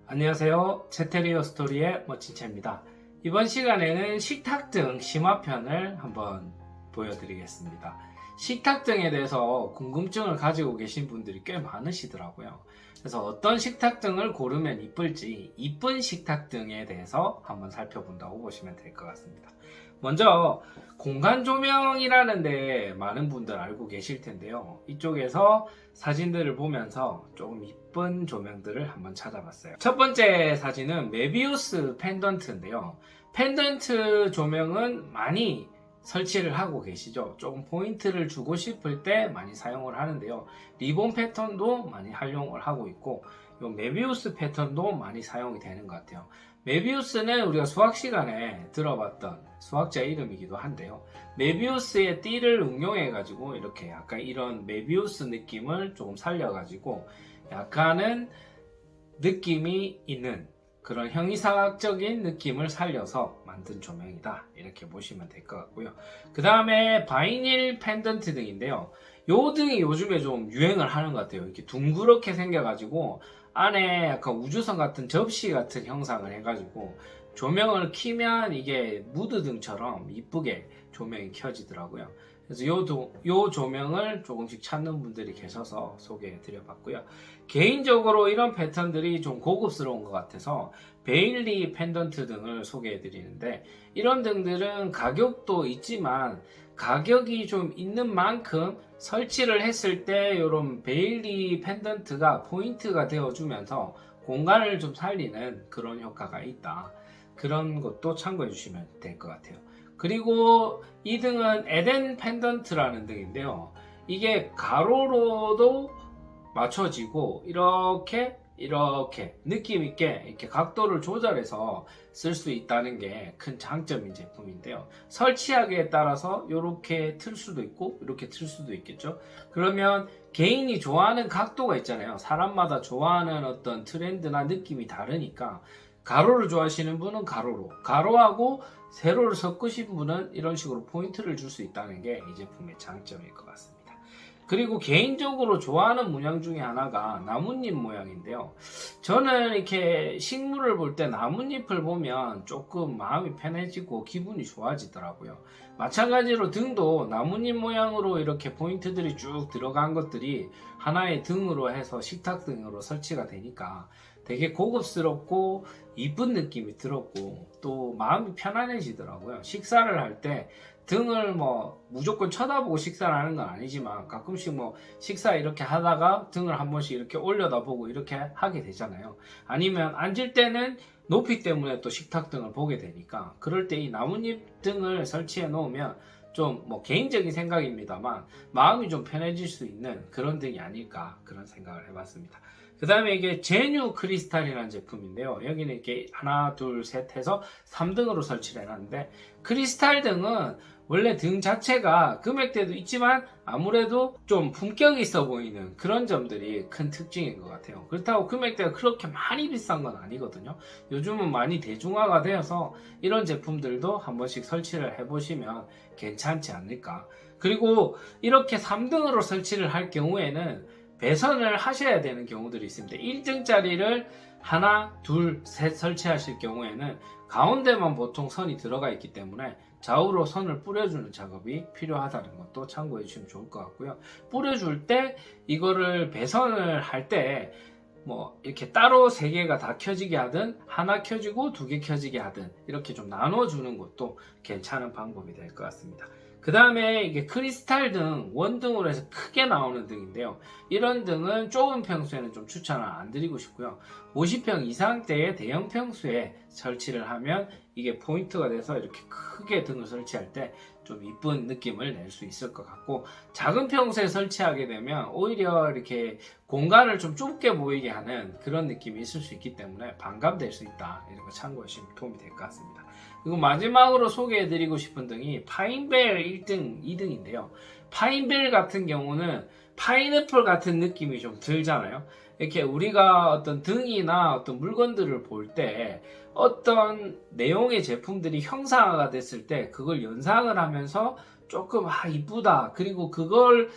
안녕하세요. 제테리어 스토리의 멋진채입니다. 이번 시간에는 식탁등 심화편을 한번 보여드리겠습니다. 식탁등에 대해서 궁금증을 가지고 계신 분들이 꽤 많으시더라고요. 그래서 어떤 식탁등을 고르면 이쁠지 이쁜 식탁등에 대해서 한번 살펴본다고 보시면 될 것 같습니다. 먼저 공간 조명이라는 데 많은 분들 알고 계실 텐데요. 이쪽에서 사진들을 보면서 조금 이쁜 조명들을 한번 찾아봤어요. 첫 번째 사진은 메비우스 펜던트인데요. 펜던트 조명은 많이 설치를 하고 계시죠. 조금 포인트를 주고 싶을 때 많이 사용을 하는데요. 리본 패턴도 많이 활용을 하고 있고 이 메비우스 패턴도 많이 사용이 되는 것 같아요. 메비우스는 우리가 수학 시간에 들어봤던 수학자 이름이기도 한데요. 메비우스의 띠를 응용해 가지고 이렇게 약간 이런 메비우스 느낌을 조금 살려 가지고 약간은 느낌이 있는 그런 형이상학적인 느낌을 살려서 만든 조명이다, 이렇게 보시면 될 것 같고요. 그 다음에 바이닐 펜던트 등인데요. 요 등이 요즘에 좀 유행을 하는 것 같아요. 이렇게 둥그렇게 생겨가지고 안에 약간 우주선 같은 접시 같은 형상을 해가지고 조명을 켜면 이게 무드등처럼 이쁘게 조명이 켜지더라고요. 그래서 요 조명을 조금씩 찾는 분들이 계셔서 소개해 드려봤고요. 개인적으로 이런 패턴들이 좀 고급스러운 것 같아서 베일리 펜던트 등을 소개해 드리는데, 이런 등들은 가격도 있지만 가격이 좀 있는 만큼 설치를 했을 때 이런 베일리 펜던트가 포인트가 되어주면서 공간을 좀 살리는 그런 효과가 있다. 그런 것도 참고해 주시면 될 것 같아요. 그리고 이 등은 에덴 펜던트라는 등인데요. 이게 가로로도 맞춰지고 이렇게 느낌 있게 이렇게 각도를 조절해서 쓸 수 있다는 게 큰 장점인 제품인데요. 설치하기에 따라서 이렇게 틀 수도 있고 이렇게 틀 수도 있겠죠. 그러면 개인이 좋아하는 각도가 있잖아요. 사람마다 좋아하는 어떤 트렌드나 느낌이 다르니까 가로를 좋아하시는 분은 가로로, 가로하고 세로를 섞으신 분은 이런 식으로 포인트를 줄 수 있다는 게 이 제품의 장점일 것 같습니다. 그리고 개인적으로 좋아하는 문양 중에 하나가 나뭇잎 모양인데요. 저는 이렇게 식물을 볼 때 나뭇잎을 보면 조금 마음이 편해지고 기분이 좋아지더라고요. 마찬가지로 등도 나뭇잎 모양으로 이렇게 포인트들이 쭉 들어간 것들이 하나의 등으로 해서 식탁등으로 설치가 되니까 되게 고급스럽고 이쁜 느낌이 들었고 또 마음이 편안해지더라고요. 식사를 할 때 등을 뭐 무조건 쳐다보고 식사를 하는 건 아니지만 가끔씩 뭐 식사 이렇게 하다가 등을 한 번씩 이렇게 올려다보고 이렇게 하게 되잖아요. 아니면 앉을 때는 높이 때문에 또 식탁등을 보게 되니까 그럴 때 이 나뭇잎 등을 설치해 놓으면 좀 뭐 개인적인 생각입니다만 마음이 좀 편해질 수 있는 그런 등이 아닐까, 그런 생각을 해봤습니다. 그 다음에 이게 제뉴 크리스탈이라는 제품인데요. 여기는 이렇게 하나 둘 셋 해서 3등으로 설치를 해놨는데, 크리스탈 등은 원래 등 자체가 금액대도 있지만 아무래도 좀 품격 있어 보이는 그런 점들이 큰 특징인 것 같아요. 그렇다고 금액대가 그렇게 많이 비싼 건 아니거든요. 요즘은 많이 대중화가 되어서 이런 제품들도 한 번씩 설치를 해보시면 괜찮지 않을까. 그리고 이렇게 3등으로 설치를 할 경우에는 배선을 하셔야 되는 경우들이 있습니다. 1등짜리를 하나, 둘, 셋 설치하실 경우에는 가운데만 보통 선이 들어가 있기 때문에 좌우로 선을 뿌려주는 작업이 필요하다는 것도 참고해 주시면 좋을 것 같고요. 뿌려줄 때 이거를 배선을 할 때 뭐 이렇게 따로 3개가 다 켜지게 하든 하나 켜지고 2개 켜지게 하든 이렇게 좀 나눠주는 것도 괜찮은 방법이 될 것 같습니다. 그 다음에 이게 크리스탈 등 원등으로 해서 크게 나오는 등인데요. 이런 등은 좁은 평수에는 좀 추천을 안 드리고 싶고요. 50평 이상대의 대형 평수에 설치를 하면 이게 포인트가 돼서 이렇게 크게 등을 설치할 때 좀 이쁜 느낌을 낼 수 있을 것 같고, 작은 평수에 설치하게 되면 오히려 이렇게 공간을 좀 좁게 보이게 하는 그런 느낌이 있을 수 있기 때문에 반감될 수 있다. 이런 거 참고하시면 도움이 될 것 같습니다. 그리고 마지막으로 소개해드리고 싶은 등이 파인벨 1등, 2등인데요. 파인벨 같은 경우는 파인애플 같은 느낌이 좀 들잖아요. 이렇게 우리가 어떤 등이나 어떤 물건들을 볼 때 어떤 내용의 제품들이 형상화가 됐을 때 그걸 연상을 하면서 조금 이쁘다, 그리고 그걸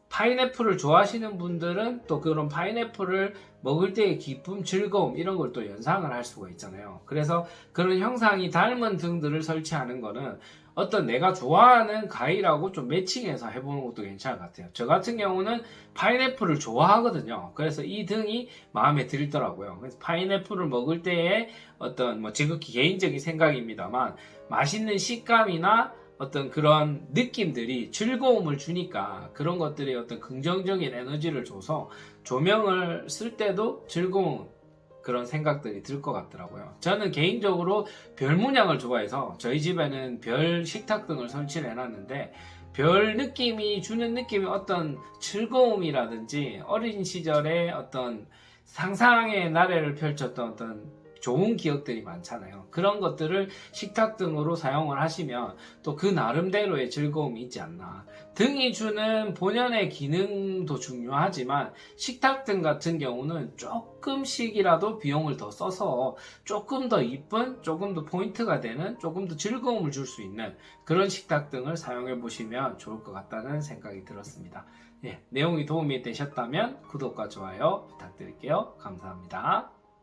파인애플을 좋아하시는 분들은 또 그런 파인애플을 먹을 때의 기쁨, 즐거움 이런 걸 또 연상을 할 수가 있잖아요. 그래서 그런 형상이 닮은 등들을 설치하는 거는 어떤 내가 좋아하는 과일하고 좀 매칭해서 해보는 것도 괜찮을 것 같아요. 저 같은 경우는 파인애플을 좋아하거든요. 그래서 이 등이 마음에 들더라고요. 그래서 파인애플을 먹을 때의 어떤 뭐 지극히 개인적인 생각입니다만 맛있는 식감이나 어떤 그런 느낌들이 즐거움을 주니까 그런 것들이 어떤 긍정적인 에너지를 줘서 조명을 쓸 때도 즐거운 그런 생각들이 들 것 같더라고요. 저는 개인적으로 별 문양을 좋아해서 저희 집에는 별 식탁 등을 설치를 해놨는데 별 느낌이 주는 느낌이 어떤 즐거움이라든지 어린 시절에 어떤 상상의 나래를 펼쳤던 어떤 좋은 기억들이 많잖아요. 그런 것들을 식탁 등으로 사용을 하시면 또 그 나름대로의 즐거움이 있지 않나. 등이 주는 본연의 기능도 중요하지만 식탁 등 같은 경우는 조금씩이라도 비용을 더 써서 조금 더 이쁜, 조금 더 포인트가 되는, 조금 더 즐거움을 줄 수 있는 그런 식탁 등을 사용해 보시면 좋을 것 같다는 생각이 들었습니다. 예, 내용이 도움이 되셨다면 구독과 좋아요 부탁드릴게요. 감사합니다.